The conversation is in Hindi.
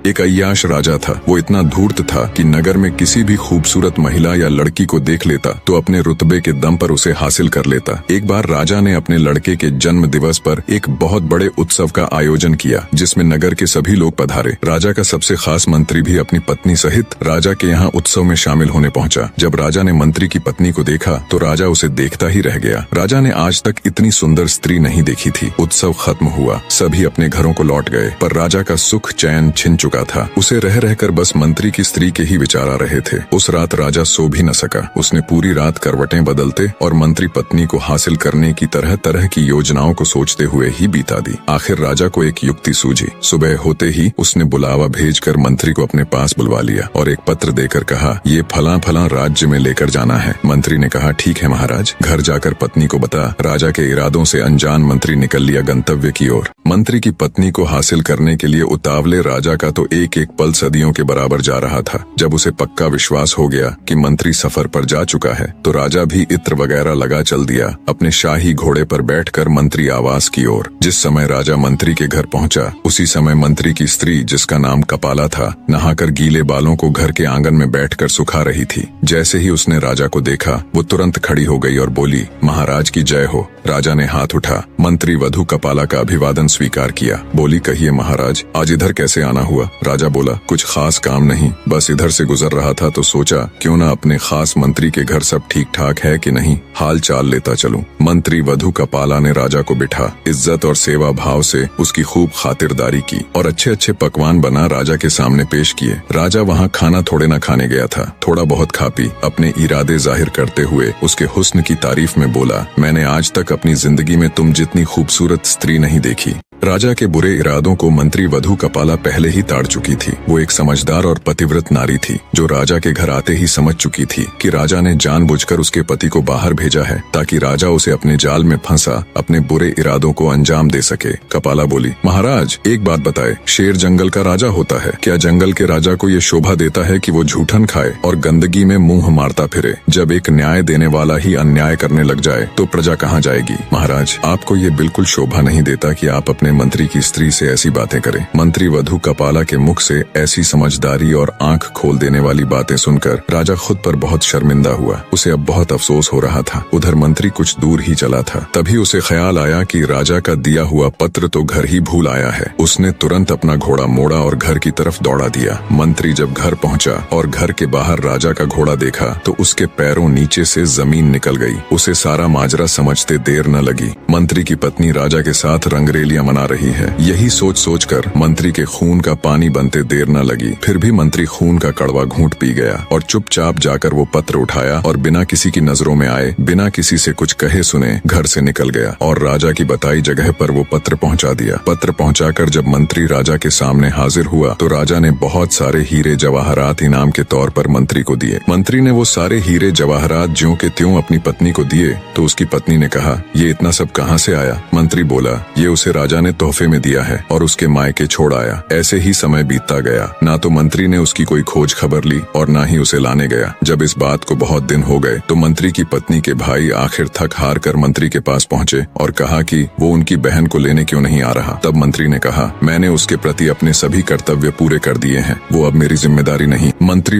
एक अय्याश राजा था। वो इतना धूर्त था कि नगर में किसी भी खूबसूरत महिला या लड़की को देख लेता तो अपने रुतबे के दम पर उसे हासिल कर लेता। एक बार राजा ने अपने लड़के के जन्म दिवस पर एक बहुत बड़े उत्सव का आयोजन किया, जिसमें नगर के सभी लोग पधारे। राजा का सबसे खास मंत्री भी अपनी पत्नी सहित राजा के यहाँ उत्सव में शामिल होने पहुंचा। जब राजा ने मंत्री की पत्नी को देखा तो राजा उसे देखता ही रह गया। राजा ने आज तक इतनी सुंदर स्त्री नहीं देखी थी। उत्सव खत्म हुआ, सभी अपने घरों को लौट गए, पर राजा का सुख चैन छिन चुका था। उसे रह रहकर बस मंत्री की स्त्री के ही विचार आ रहे थे। उस रात राजा सो भी न सका। उसने पूरी रात करवटें बदलते और मंत्री पत्नी को हासिल करने की तरह तरह की योजनाओं को सोचते हुए ही बीता दी। आखिर राजा को एक युक्ति सूझी। सुबह होते ही उसने बुलावा भेजकर मंत्री को अपने पास बुलवा लिया और एक पत्र देकर कहा, ये फलां फलां राज्य में लेकर जाना है। मंत्री ने कहा, ठीक है महाराज। घर जाकर पत्नी को बता। राजा के इरादों से अनजान मंत्री निकल लिया गंतव्य की ओर। मंत्री की पत्नी को हासिल करने के लिए उतावले राजा का तो एक एक पल सदियों के बराबर जा रहा था। जब उसे पक्का विश्वास हो गया कि मंत्री सफर पर जा चुका है तो राजा भी इत्र वगैरह लगा चल दिया अपने शाही घोड़े पर बैठकर मंत्री आवास की ओर। जिस समय राजा मंत्री के घर पहुंचा उसी समय मंत्री की स्त्री, जिसका नाम कपाला था, नहाकर गीले बालों को घर के आंगन में बैठकर सुखा रही थी। जैसे ही उसने राजा को देखा वो तुरंत खड़ी हो गई और बोली, महाराज की जय हो। राजा ने हाथ उठा। मंत्री वधू कपाला का अभिवादन स्वीकार किया। बोली, कहिए महाराज, आज इधर कैसे आना हुआ? राजा बोला, कुछ खास काम नहीं, बस इधर से गुजर रहा था तो सोचा क्यों ना अपने खास मंत्री के घर सब ठीक ठाक है कि नहीं, हाल चाल लेता चलूं। मंत्री वधू कपाला ने राजा को बिठा इज्जत और सेवा भाव से उसकी खूब खातिरदारी की और अच्छे अच्छे पकवान बना राजा के सामने पेश किए। राजा वहाँ खाना थोड़े न खाने गया था, थोड़ा बहुत खा पी अपने इरादे जाहिर करते हुए उसके हुस्न की तारीफ में बोला, मैंने आज तक अपनी जिंदगी में तुम जितनी खूबसूरत स्त्री नहीं देखी। राजा के बुरे इरादों को मंत्री वधू कपाला पहले ही ताड़ चुकी थी। वो एक समझदार और पतिव्रत नारी थी जो राजा के घर आते ही समझ चुकी थी कि राजा ने जानबूझकर उसके पति को बाहर भेजा है ताकि राजा उसे अपने जाल में फंसा अपने बुरे इरादों को अंजाम दे सके। कपाला बोली, महाराज एक बात बताए, शेर जंगल का राजा होता है क्या? जंगल के राजा को ये शोभा देता है कि वो झूठन खाए और गंदगी में मुंह मारता फिरे? जब एक न्याय देने वाला ही अन्याय करने लग जाए तो प्रजा कहाँ जाएगी? महाराज, आपको ये बिल्कुल शोभा नहीं देता कि आप अपने मंत्री की स्त्री से ऐसी बातें करें। मंत्री वधू कपाला के मुख से ऐसी समझदारी और आंख खोल देने वाली बातें सुनकर राजा खुद पर बहुत शर्मिंदा हुआ। उसे अब बहुत अफसोस हो रहा था। उधर मंत्री कुछ दूर ही चला था, तभी उसे ख्याल आया कि राजा का दिया हुआ पत्र तो घर ही भूल आया है। उसने तुरंत अपना घोड़ा मोड़ा और घर की तरफ दौड़ा दिया। मंत्री जब घर पहुंचा और घर के बाहर राजा का घोड़ा देखा तो उसके पैरों नीचे से जमीन निकल गई। उसे सारा माजरा समझते देर न लगी। मंत्री की पत्नी राजा के साथ रंगरेलियां मना रही है। यही सोच सोचकर मंत्री के खून का पानी बनते देर न लगी। फिर भी मंत्री खून का कड़वा घूंट पी गया और चुपचाप जाकर वो पत्र उठाया और बिना किसी की नजरों में आए, बिना किसी से कुछ कहे सुने घर से निकल गया और राजा की बताई जगह पर वो पत्र पहुंचा दिया। पत्र पहुंचाकर जब मंत्री राजा के सामने हाजिर हुआ तो राजा ने बहुत सारे हीरे जवाहरात इनाम के तौर पर मंत्री को दिए। मंत्री ने वो सारे हीरे जवाहरात ज्यों के त्यों अपनी पत्नी को दिए तो उसकी पत्नी ने कहा, ये इतना सब कहाँ से आया? मंत्री बोला, ये उसे राजा ने तोहफे में दिया है और उसके मायके छोड़ आया। ऐसे ही समय बीतता गया। ना तो मंत्री ने उसकी कोई खोज खबर ली और ना ही उसे लाने गया। जब इस बात को बहुत दिन हो गए तो मंत्री की पत्नी के भाई आखिर थक हार कर मंत्री के पास पहुंचे और कहा कि वो उनकी बहन को लेने क्यों नहीं आ रहा। तब मंत्री ने कहा, मैंने उसके प्रति अपने सभी कर्तव्य पूरे कर दिए हैं, वो अब मेरी जिम्मेदारी नहीं। मंत्री